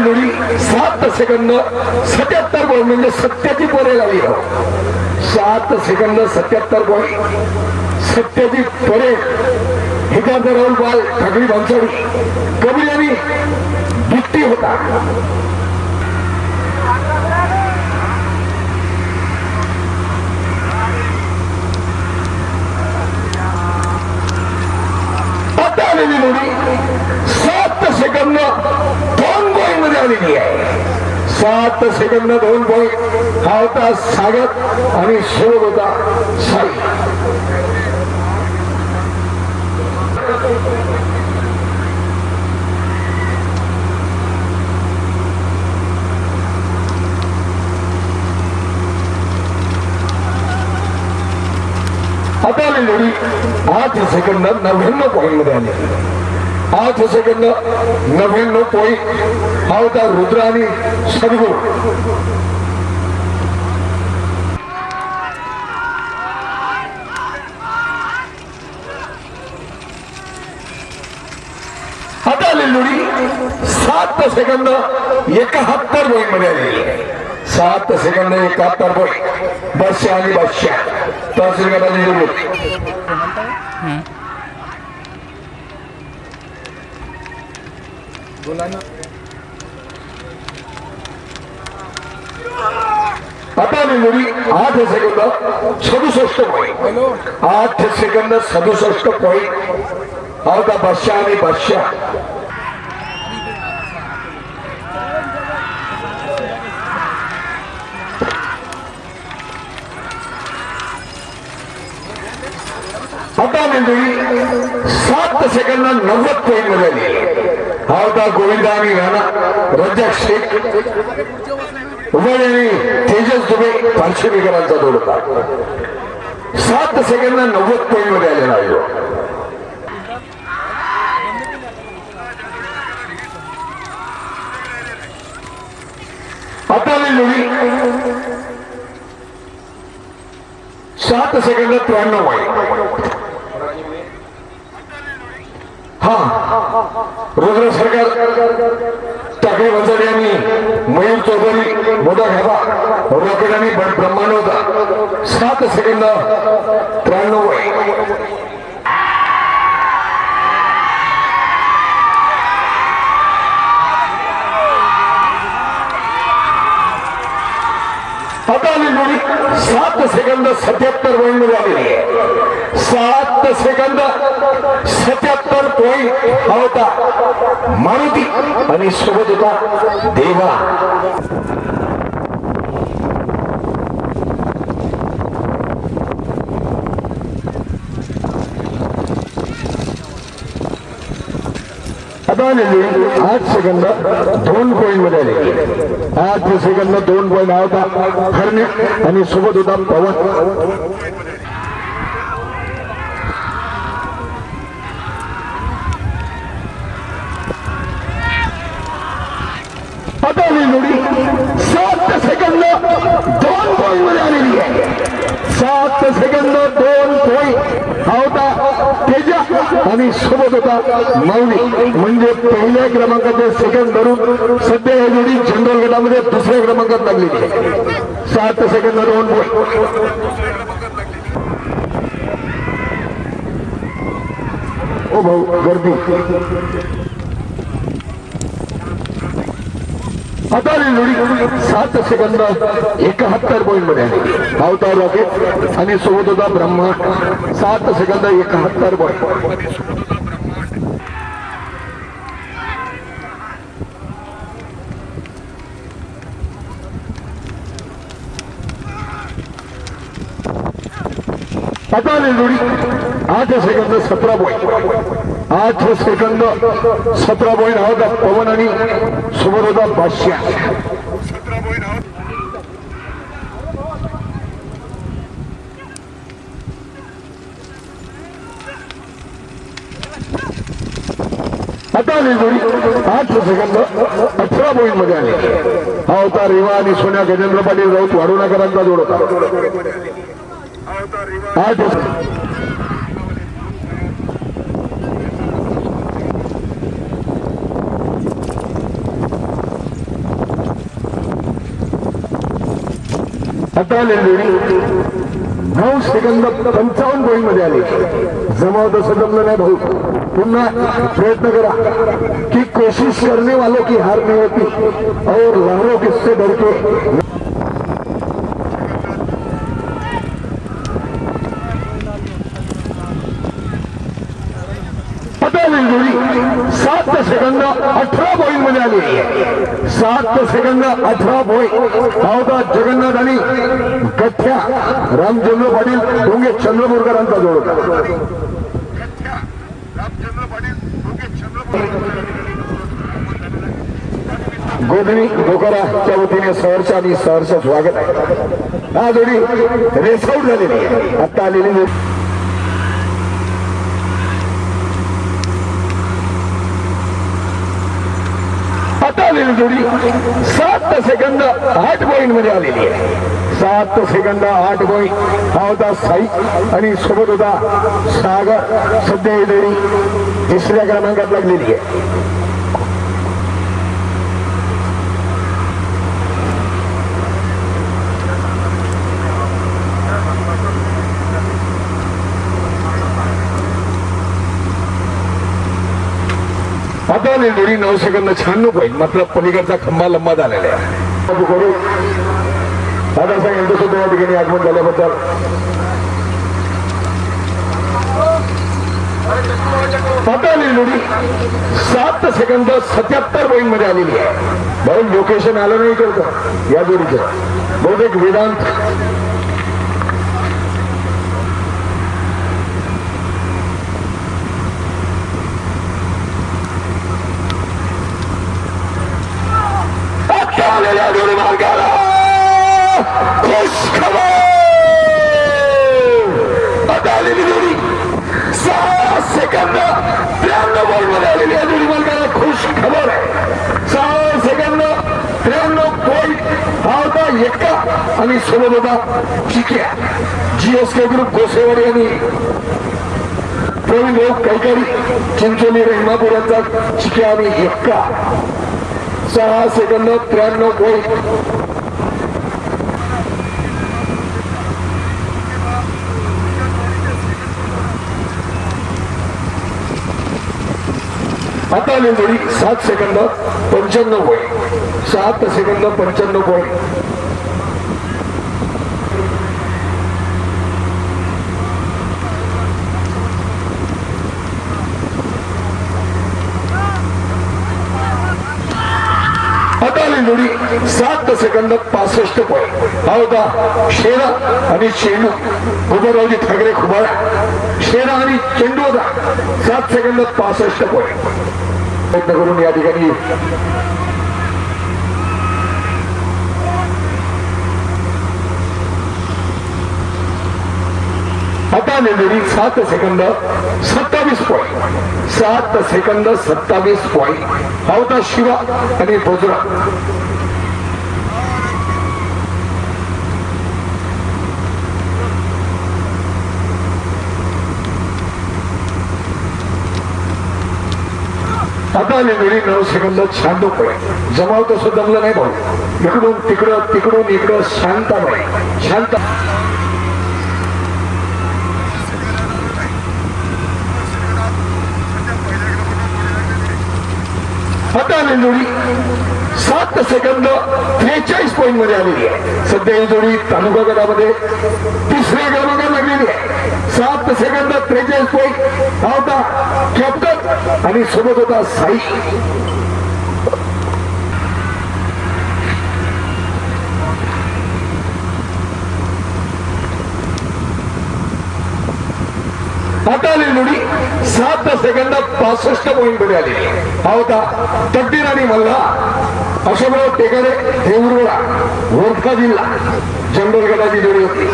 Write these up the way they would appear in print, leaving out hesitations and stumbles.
Lodi 7 second 77 ball म्हणजे सत्याची पोरे लागली 7 सेकंद 77 बॉल सत्याची पोरे हिकाचा राहुल बाल ठाकरी भांसाडी कबीर यांनी दुट्टी होता आता आलेली लोडी 7 सेकंद 2 पॉइंट मध्ये आलेली आहे 7 सेकंद 2 पॉइंट हा होता सागर आणि शेवट होता साई आता आली लोडी 8 सेकंद 99 पॉइंट मध्ये आली 8 सेकंद 99 पॉइंट हा होता रुद्र आणि सद्गुरू आता आली लोडी 7 सेकंद 71 पॉइंट मध्ये आलेली आहे 7 सेकंद 71 पॉइंट बादशाह आणि बादशाह तहसील गटाची आता Lodi 8 second 67 point 8 second 67 point हा होता बादशाह आणि बादशाह आता लोडी 7 सेकंद 90 पॉइंट मध्ये आली हा होता गोविंदा आणि राणा रज्जाक शेख उभय आणि तेजस दुबे पार्श्वभूमीकरांचा जोड होता 7 सेकंद 90 पॉइंट मध्ये आलेला आहे आता लोडी 7 सेकंद 93 आहे हा रुद्र सरकार टाकळी वंजारी यांनी मयूर चौधरी मोठा घाबा रॉकेट आणि ब्रह्मांड होता 7 सेकंद 93 आहे आता आली लोडी 7 सेकंद 77 पॉइंट मध्ये आलेली आहे 7 सेकंद 77 पॉइंट हा होता मारुती आणि सोबत होता देवा आता आलेली 8 सेकंद 2 पॉइंट मध्ये आले 8 सेकंद 2 पॉइंट हा होता हरणे आणि सोबत होता पवन आता आलेली लोडी 7 सेकंद 2 पॉइंट मध्ये आलेली आहे 7 सेकंद 2 पॉइंट हा होता तेजा आणि सोबत होता मौली म्हणजे पहिल्या क्रमांकाचे सेकंड धरून सध्या ही जोडी जनरल गटामध्ये दुसऱ्या क्रमांकात लागलेली आहे 7 सेकंद 2 पॉइंट ओ भाऊ गर्दी आता लोडी 7 सेकंद 71 पॉइंट मध्ये हा होता रॉकेट आणि सोबत होता ब्रह्मा 7 सेकंद 71 पॉइंट आता Lodi 8 second 17 point 8 second 17 point हा होता पवन आणि सोबत होता बादशाह आता जोडी 8 सेकंद 18 पॉइंट मध्ये आले हा होता रेवा आणि सोन्या गजेंद्र पाटील राऊत वाढवणाकरांचा जोड होता 8 आता आता जोडी 9 सेकंद 55 पॉइंट मध्ये आले. जमाव तसं जमलं नाही भाऊ. पुन्हा प्रयत्न करा की कोशिश करने वालों की हार नहीं होती और लहरों किससे डर के. जोडी 7 सेकंद 18 पॉइंट मध्ये आलेली आहे. 7 सेकंद 18 पॉइंट. धावता जगन्नाथ आणि गठ्ठ्या रामचंद्र पाटील डोंगे चंद्रपूरकरांचा जोड होता. गोधनी बोकाराच्या वतीने सहर्ष आणि सहर्ष स्वागत आहे. हा जोडी रेसआउट झालेली आहे. आता आलेली जोडी जोडी 7 सेकंद 8 पॉइंट मध्ये आलेली आहे. 7 सेकंद 8 पॉइंट. हा होता साई आणि सोबत होता सागर. सध्या ही जोडी तिसऱ्या क्रमांकात लागलेली आहे. आता जोडी 9 सेकंद 96 पॉइंट. मात्र पलीकडचा खंबा लंबा झालेला आहे. दादा साहेब यांचं सुद्धा या ठिकाणी आगमन झाल्याबद्दल आता जोडी 7 सेकंद 77 पॉइंट मध्ये आलेली आहे. भाऊ लोकेशन आलं नाही करतं या जोडीचं. बहुतेक वेदांत जोडी मार्गाला खुश खबर. आता आलेली जोडी 6 सेकंद 93 बॉल मध्ये आलेली आहे. जोडी मार्गाला खुश खबर आहे. 6 सेकंद 93 पॉइंट. हा होता एक्का आणि सोबत होता चिक्या. GSK ग्रुप गोसेवाडी आणि प्रवीण भाऊ कैकारी चिंचोली रेहमापूर यांचा चिक्या आणि एक्का. 6 second 93 point. आता आली जोडी 7 सेकंद 95 पॉइंट. 7 second 95 point. जोडी 7 सेकंद 65 पॉइंट. हा होता शेरा आणि चेंडू. उदयरावजी ठाकरे खुबाळा. शेरा आणि चेंडू होता. 7 सेकंद 65 पॉइंट. प्रयत्न करून या ठिकाणी आता जोडी 7 सेकंद 27 पॉइंट. 7 second 27 point. हा होता शिवा आणि बोजरा. आता जोडी 9 सेकंद 96 पॉइंट. जमाव तसं जमलं नाही भाऊ. इकडून तिकडं तिकडून इकडं शांताबाई शांत. आता जोडी 7 सेकंद 43 पॉइंट मध्ये आलेली आहे. सध्या ही जोडी तालुका गटामध्ये तिसऱ्या क्रमांकात लागलेली आहे. 7 सेकंद 43 पॉइंट. हा होता कॅप्टन आणि सोबत होता साई. आता जोडी 7 सेकंद 65 पॉइंट मध्ये आलेली. हा होता तकदीर आणि मल्ला. अशोकराव टेकारे देऊरवाडा वर्धा जिल्हा जनरल गटाची जोडी होती.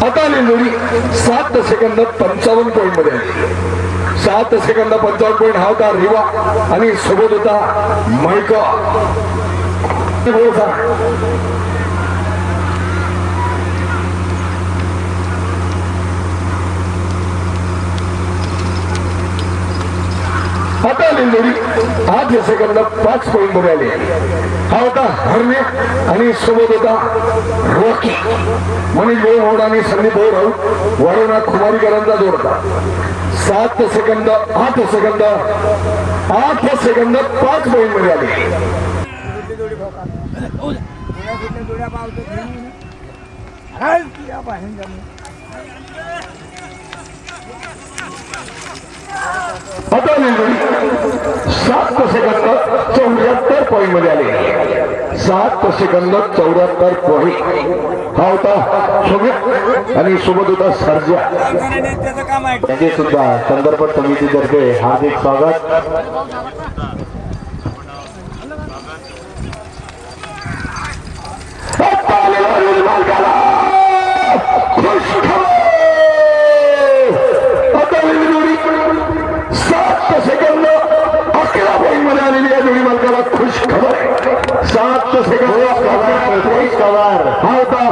आता जोडी 7 सेकंद 55 पॉइंट मध्ये आली. 7 सेकंद 55 पॉइंट. हा होता रिवा आणि सोबत होता मायका. आता जोडी 8 सेकंद 5 पॉईंट मध्ये आले. हा होता हरणे आणि सोबत होता रॉकी. मनीष भाऊ होड आणि संदीप भाऊ राऊत वडोना खुमारीकरांचा जोड होता. 7 सेकंद 8 सेकंद 8 सेकंद 5 पॉईंट मध्ये आले. आता 7 सेकंद 74 पॉईंट मध्ये आले. 7 सेकंद 74 पॉईंट. हा होता सोबत आणि सोबत होता सर्जा. त्यांचे सुद्धा संदर्भ समितीतर्फे हार्दिक स्वागत. सेकंद 11 पॉईंट मध्ये आलेली या जोडी मालकाला खुश खबर. 7 सेकंद कवर. हा होता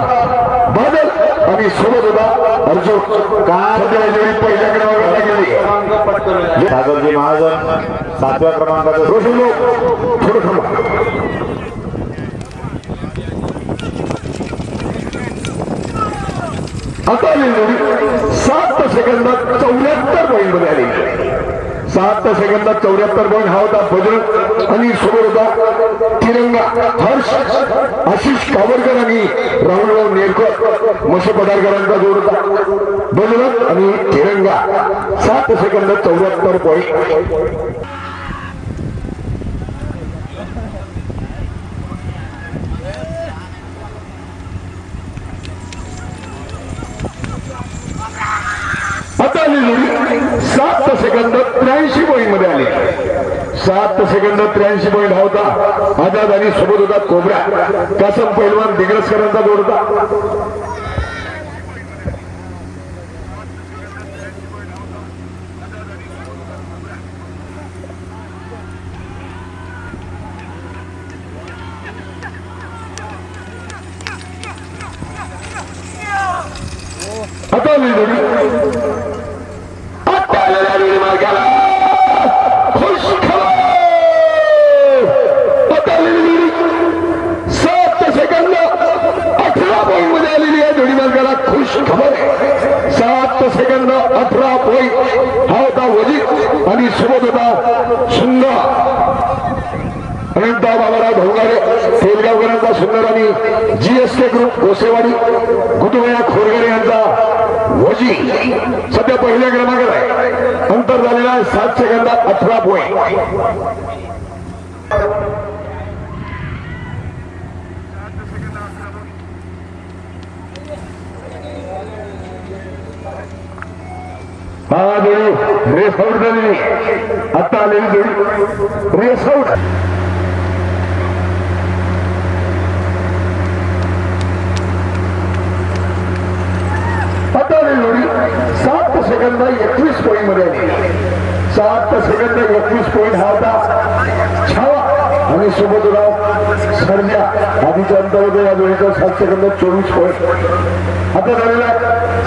बदल आणि सोबत होता अर्जुन. सध्या जोडी पहिल्या क्रमांकाला गेली. सागरजी महाजन 7व्या क्रमांकाचा रोशन लोक थोडं थांबा. आता जोडी 7 सेकंद 74 पॉईंट मध्ये आली. 7 सेकंद 74 पॉईंट. हा होता बजरंग आणि सोबत होता तिरंगा हर्ष आशिष कावरकर आणि राहुलराव नेरकर मश पदारकरांचा जोड होता. बजरंग आणि तिरंगा 7 सेकंद 74 पॉईंट. आता जोडी 7 सेकंद 83 पॉईंट मध्ये आली. 7 सेकंद 83 पॉईंट. हा होता आझाद आणि सोबत होता कोबरा कासम पैलवान दिग्रसकरांचा जोड होता. आता जोडी मार्गाला खुश खबर. आता 7 सेकंद 18 पॉईंट मध्ये आलेली आहे जोडी मार्गाला खुश खबर. 7 सेकंद 18 पॉईंट. हा होता वजीर आणि सोबत होता सुंदर अनंत बाबाराव धोंगारे तेलगावकरांचा सुंदर आणि जीएसके ग्रुप गोसेवाडी गुटुबया खोरगरे यांचा वजी सध्या पहिल्या क्रमांकावर आहे. अंतर झालेला आहे 7 सेकंद 18 पॉईंट. हा जोडी रेस आउट झालेली. आता आलेली जोडी रेस आउट. आता जोडी 7 सेकंद 21 पॉईंट मध्ये आली. 7 सेकंद 21 पॉईंट. हा होता छावा आणि सोबत राव सर्जा. आधीच्या अंतर होतं या जोडीचा 7 सेकंद 24 पॉईंट. आता झालेला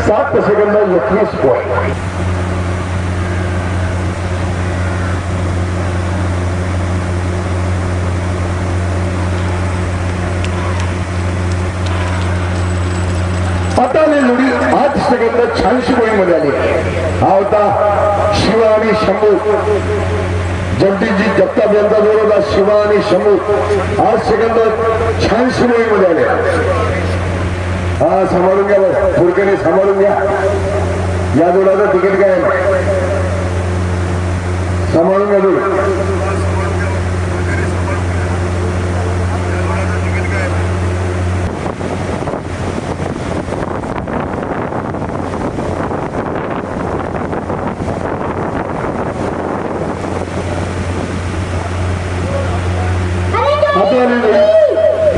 7 सेकंद 21 पॉईंट. आता जोडी 8 सेकंद 86 पॉईंट मध्ये आली. हा होता शिवा आणि शंभू. जगदीशजी जगताप यांचा जोड होता. शिवा आणि शंभू 8 सेकंद 86 पॉईंट मध्ये आले. हा सांभाळून घ्या बरं फुरकेने सांभाळून घ्या. या जोडाचं तिकीट काय सांभाळून घ्या जोड.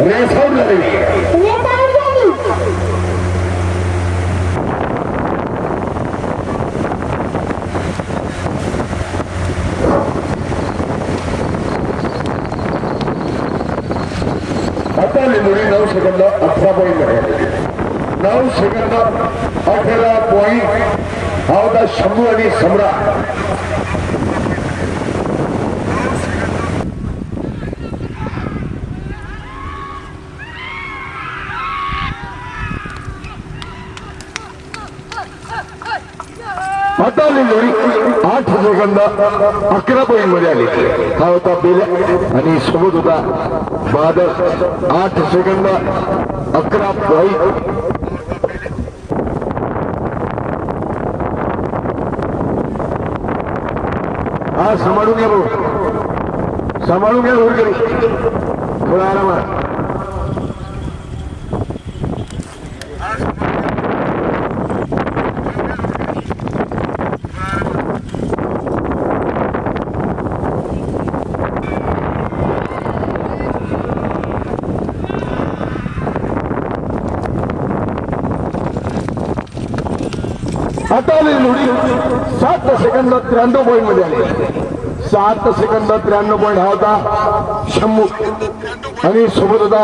रेस आउट झाली. आता जोडी 9 सेकंद 18 पॉईंट मध्ये. 9 सेकंद 18 पॉईंट. हा होता शंभू आणि सम्राट. आता आली जोडी 8 सेकंद 11 पॉईंट मध्ये आली. हा होता बेल्या आणि सोबत होता बादल. 8 second 11 point. हा सांभाळून घ्या भाऊ, सांभाळून घ्या घरी थोडा आरामात. आता आली जोडी 7 सेकंद 93 पॉईंट मध्ये आली. 7 सेकंद 93 पॉईंट. हा होता शंभू आणि सोबत होता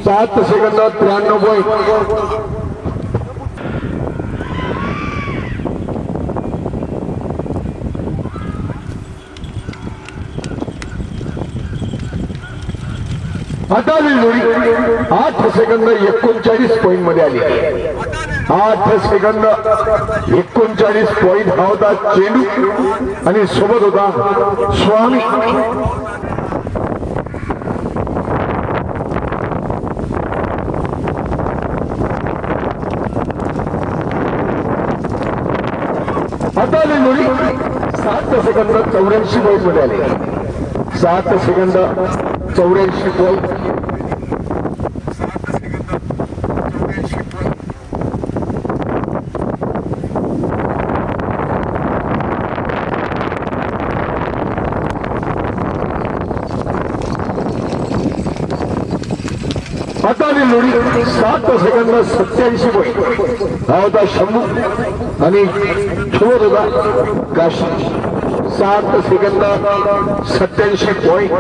7 सेकंद 93 पॉईंट. आता आली जोडी 8 सेकंद 39 पॉईंट मध्ये आली. 8 सेकंद 39 पॉईंट. हा होता चेंडू आणि सोबत होता स्वामी. आता आली जोडी 7 सेकंद 84 पॉईंट मध्ये आली. 7 सेकंद 84 पॉईंट. आता आली जोडी 7 सेकंद 87 पॉईंट. हा होता शंभू आणि सोबत होता काशी. 7 second 87 point.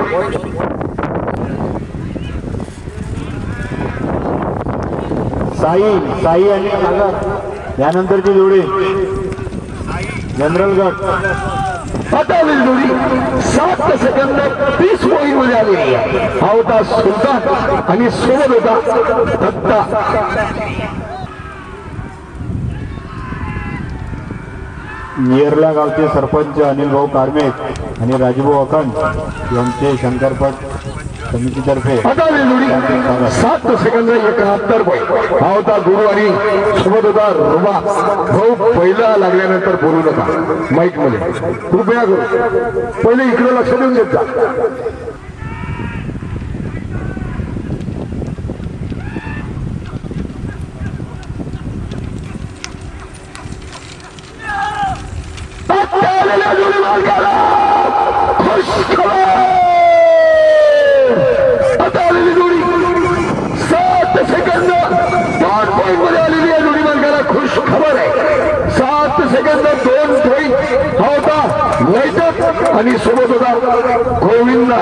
साई आणि सागर यानंतरची जोडी जनरल गट. आता आली जोडी 7 सेकंद 30 पॉईंट मध्ये आली. हा होता सुलतान आणि सोबत होता दत्ता. येरला गावचे सरपंच अनिल भाऊ कारमेत आणि राजूभाऊ अखंड यांचे शंकरपट समितीतर्फे. आता आली जोडी 7 सेकंद 71 पॉईंट. हा होता गुरु आणि सोबत होता रुबा. भाऊ पहिला लागल्यानंतर बोलू नका माईक मध्ये, कृपया करू. पहिले इकडे लक्ष देऊन देत जा. जोडी मार्गाला खुश खबर. आता आलेली जोडी 7 सेकंद 2 पॉईंट मध्ये आलेली आहे. जोडी मार्गाला खुश खबर आहे. 7 सेकंद 2 पॉईंट. हा होता लाईटअप आणि सोबत होता गोविंदा.